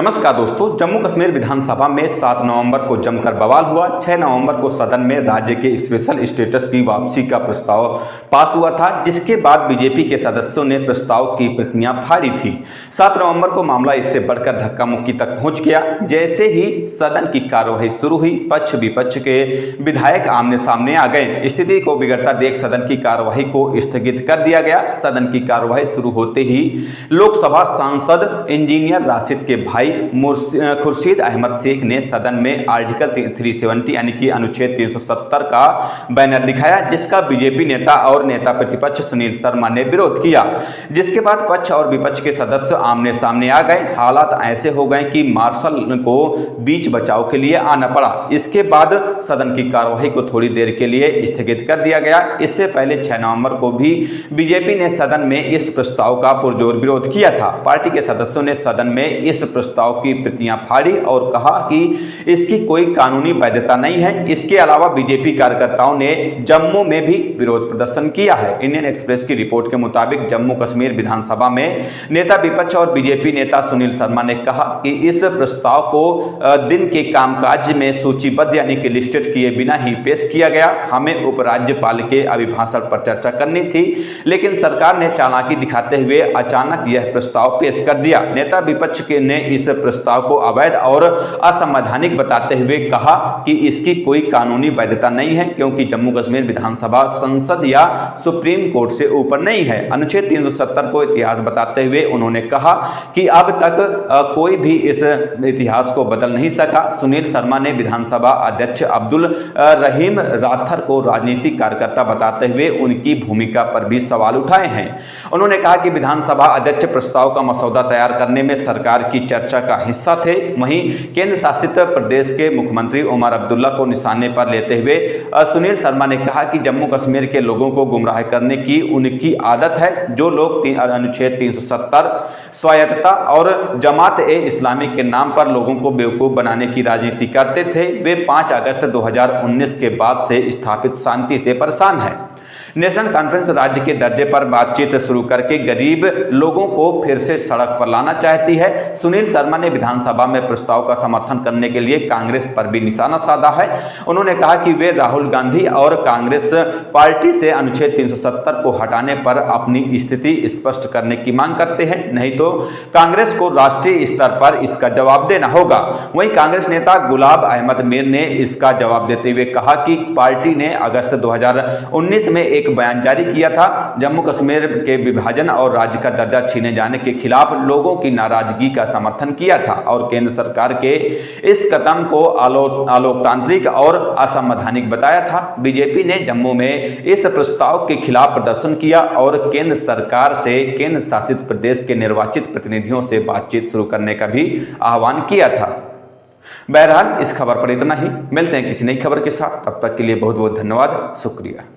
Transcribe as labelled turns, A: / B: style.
A: नमस्कार दोस्तों, जम्मू कश्मीर विधानसभा में 7 नवंबर को जमकर बवाल हुआ। 6 नवंबर को सदन में राज्य के स्पेशल स्टेटस की वापसी का प्रस्ताव पास हुआ था, जिसके बाद बीजेपी के सदस्यों ने प्रस्ताव की प्रतियां फाड़ी थी। 7 नवंबर को मामला इससे बढ़कर धक्का मुक्की तक पहुंच गया। जैसे ही सदन की कार्यवाही शुरू हुई, पक्ष विपक्ष के विधायक आमने सामने आ गए। स्थिति को बिगड़ता देख सदन की कार्यवाही को स्थगित कर दिया गया। सदन की कार्यवाही शुरू होते ही लोकसभा सांसद इंजीनियर राशिद के भाई खुर्शीद अहमद शेख ने सदन में आर्टिकल 370 यानी कि अनुच्छेद 370 का बैनर दिखाया, जिसका बीजेपी नेता और नेता प्रतिपक्ष सुनील शर्मा ने विरोध किया। जिसके बाद पक्ष और विपक्ष के सदस्य आमने सामने आ गए। हालात ऐसे हो गए कि मार्शल को बीच बचाव के लिए आना पड़ा। इसके बाद सदन की कार्यवाही को थोड़ी देर के लिए स्थगित कर दिया गया। इससे पहले 6 नवंबर को भी बीजेपी ने सदन में इस प्रस्ताव का पुरजोर विरोध किया था। पार्टी के सदस्यों ने सदन में इस प्रस्ताव की प्रतियां फाड़ी और कहा कि इसकी कोई कानूनी वैधता नहीं है। इसके अलावा बीजेपी कार्यकर्ताओं ने जम्मू में भी विरोध प्रदर्शन किया है। इंडियन एक्सप्रेस की रिपोर्ट के मुताबिक जम्मू कश्मीर विधानसभा में नेता विपक्ष और बीजेपी नेता सुनील शर्मा ने कहा कि इस प्रस्ताव को दिन के कामकाज में सूचीबद्ध यानी कि लिस्टेड किए बिना ही पेश किया गया। हमें उपराज्यपाल के अभिभाषण पर चर्चा करनी थी, लेकिन सरकार ने चालाकी दिखाते हुए अचानक यह प्रस्ताव पेश कर दिया। नेता विपक्ष ने इस प्रस्ताव को अवैध और असंवैधानिक बताते हुए कहा कि इसकी कोई कानूनी वैधता नहीं है, क्योंकि जम्मू कश्मीर विधानसभा संसद या सुप्रीम कोर्ट से ऊपर नहीं है। अनुच्छेद 370 को इतिहास बताते हुए उन्होंने कहा कि अब तक कोई भी इस इतिहास को बदल नहीं सका। सुनील शर्मा ने विधानसभा अध्यक्ष अब्दुल रहीम राथर को राजनीतिक कार्यकर्ता बताते हुए उनकी भूमिका पर भी सवाल उठाए हैं। उन्होंने कहा कि विधानसभा अध्यक्ष प्रस्ताव का मसौदा तैयार करने में सरकार की चर्चा का हिस्सा थे। वहीं केंद्र शासित प्रदेश के मुख्यमंत्री उमर अब्दुल्ला को निशाने पर लेते हुए सुनील शर्मा ने कहा कि जम्मू कश्मीर के लोगों को गुमराह करने की उनकी आदत है। जो लोग अनुच्छेद 370 स्वायत्तता और जमात ए इस्लामी के नाम पर लोगों को बेवकूफ बनाने की राजनीति करते थे, वे 5 अगस्त 2019 के बाद से स्थापित शांति से परेशान हैं। नेशनल कॉन्फ्रेंस राज्य के दर्जे पर बातचीत शुरू करके गरीब लोगों को फिर से सड़क पर लाना चाहती है। सुनील शर्मा ने विधानसभा में प्रस्ताव का समर्थन करने के लिए कांग्रेस पर भी निशाना साधा है। उन्होंने कहा कि वे राहुल गांधी और कांग्रेस पार्टी से अनुच्छेद 370 को हटाने पर अपनी स्थिति स्पष्ट करने की मांग करते हैं, नहीं तो कांग्रेस को राष्ट्रीय स्तर पर इसका जवाब देना होगा। वहीं कांग्रेस नेता गुलाब अहमद मीर ने इसका जवाब देते हुए कहा कि पार्टी ने अगस्त 2019 में एक बयान जारी किया था। जम्मू कश्मीर के विभाजन और राज्य का दर्जा छीने जाने के खिलाफ लोगों की नाराजगी का समर्थन किया था और केंद्र सरकार के इस कदम को अलोकतांत्रिक और असंवैधानिक बताया था। बीजेपी ने जम्मू में इस प्रस्ताव के खिलाफ प्रदर्शन किया और केंद्र सरकार से केंद्र शासित प्रदेश के निर्वाचित प्रतिनिधियों से बातचीत शुरू करने का भी आह्वान किया था। बहरहाल इस खबर पर इतना ही। मिलते हैं किसी नई खबर के साथ, तब तक के लिए बहुत बहुत धन्यवाद, शुक्रिया।